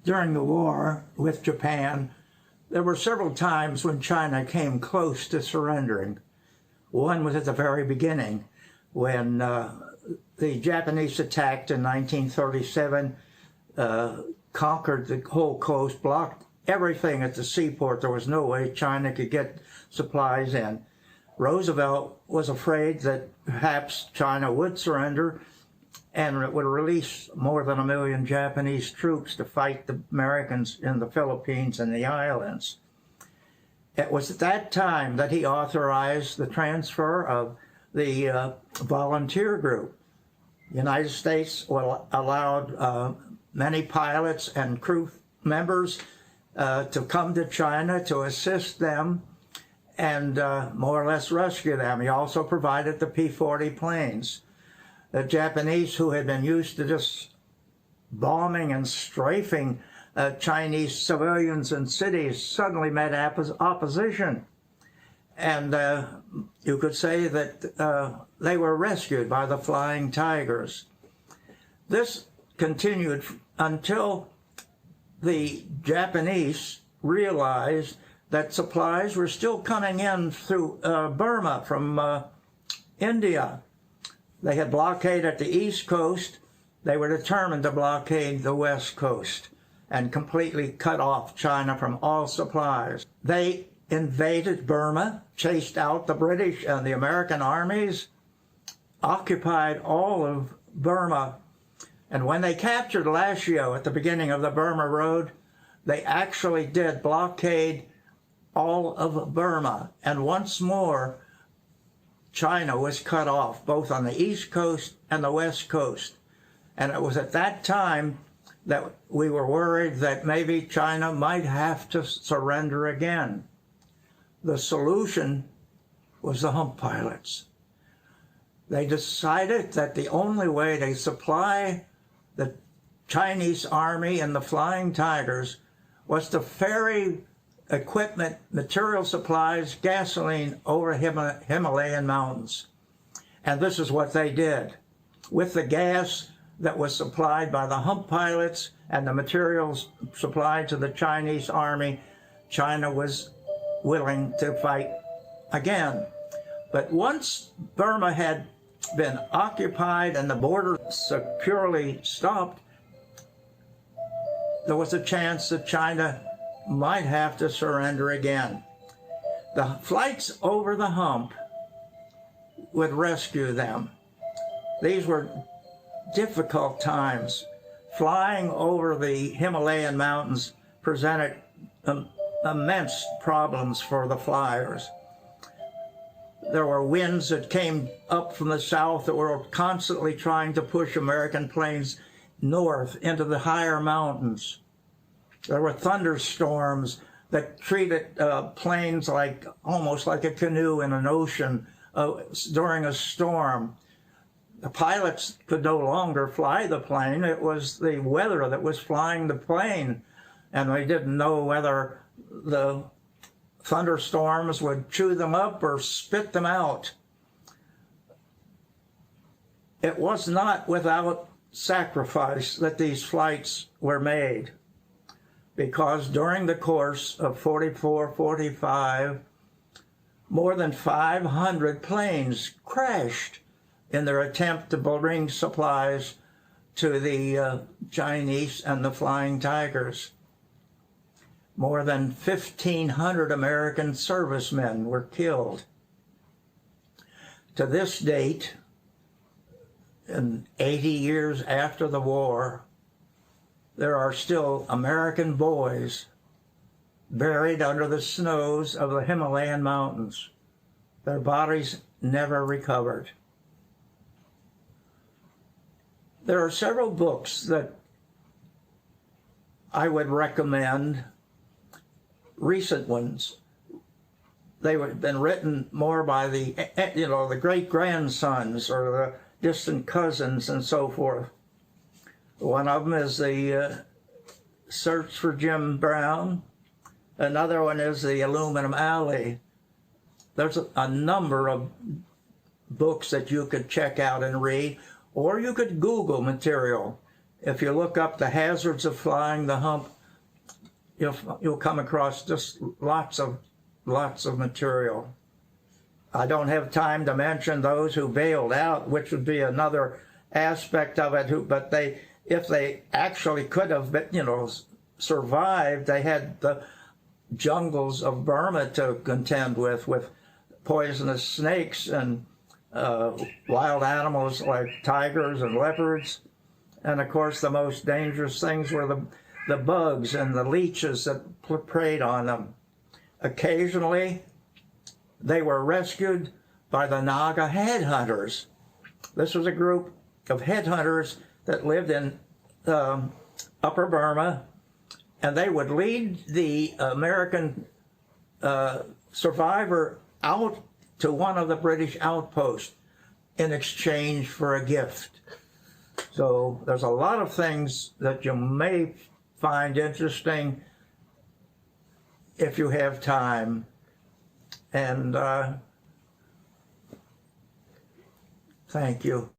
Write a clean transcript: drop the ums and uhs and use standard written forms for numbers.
During the war with Japan, there were several times when China came close to surrendering. One was at the very beginning, when the Japanese attacked in 1937, conquered the whole coast, blocked everything at the seaport. There was no way China could get supplies in. Roosevelt was afraid that perhaps China would surrender, and it would release more than 1 million Japanese troops to fight the Americans in the Philippines and the islands. It was at that time that he authorized the transfer of the volunteer group. The United States allowed many pilots and crew members to come to China to assist them and more or less rescue them. He also provided the P-40 planes. The Japanese, who had been used to just bombing and strafing Chinese civilians in cities, suddenly met opposition. And you could say that they were rescued by the Flying Tigers. This continued until the Japanese realized that supplies were still coming in through Burma from India. They had blockaded the East Coast. They were determined to blockade the West Coast and completely cut off China from all supplies. They invaded Burma, chased out the British and the American armies, occupied all of Burma. And when they captured Lashio at the beginning of the Burma Road, they actually did blockade all of Burma. And once more, China was cut off, both on the East Coast and the West Coast. And it was at that time that we were worried that maybe China might have to surrender again. The solution was the Hump Pilots. They decided that the only way to supply the Chinese army and the Flying Tigers was to ferry equipment, material supplies, gasoline over Himalayan mountains. And this is what they did. With the gas that was supplied by the Hump Pilots and the materials supplied to the Chinese army, China was willing to fight again. But once Burma had been occupied and the border securely stopped, there was a chance that China might have to surrender again. The flights over the hump would rescue them. These were difficult times. Flying over the Himalayan mountains presented immense problems for the flyers. There were winds that came up from the south that were constantly trying to push American planes north into the higher mountains. There were thunderstorms that treated planes like almost like a canoe in an ocean during a storm. The pilots could no longer fly the plane. It was the weather that was flying the plane, and they didn't know whether the thunderstorms would chew them up or spit them out. It was not without sacrifice that these flights were made, because during the course of 44-45, more than 500 planes crashed in their attempt to bring supplies to the Chinese and the Flying Tigers. More than 1,500 American servicemen were killed. To this date, and 80 years after the war, there are still American boys buried under the snows of the Himalayan mountains. Their bodies never recovered. There are several books that I would recommend, recent ones. They have been written more by the, the great-grandsons or the distant cousins and so forth. One of them is the Search for Jim Brown. Another one is the Aluminum Alley. There's a number of books that you could check out and read, or you could Google material if you look up the hazards of flying the Hump, you'll come across just lots of material. I don't have time to mention those who bailed out, which would be another aspect of it. But if they actually could have, survived, they had the jungles of Burma to contend with poisonous snakes and wild animals like tigers and leopards. And of course, the most dangerous things were the bugs and the leeches that preyed on them. Occasionally, they were rescued by the Naga headhunters. This was a group of headhunters that lived in Upper Burma, and they would lead the American survivor out to one of the British outposts in exchange for a gift. So there's a lot of things that you may find interesting if you have time. And thank you.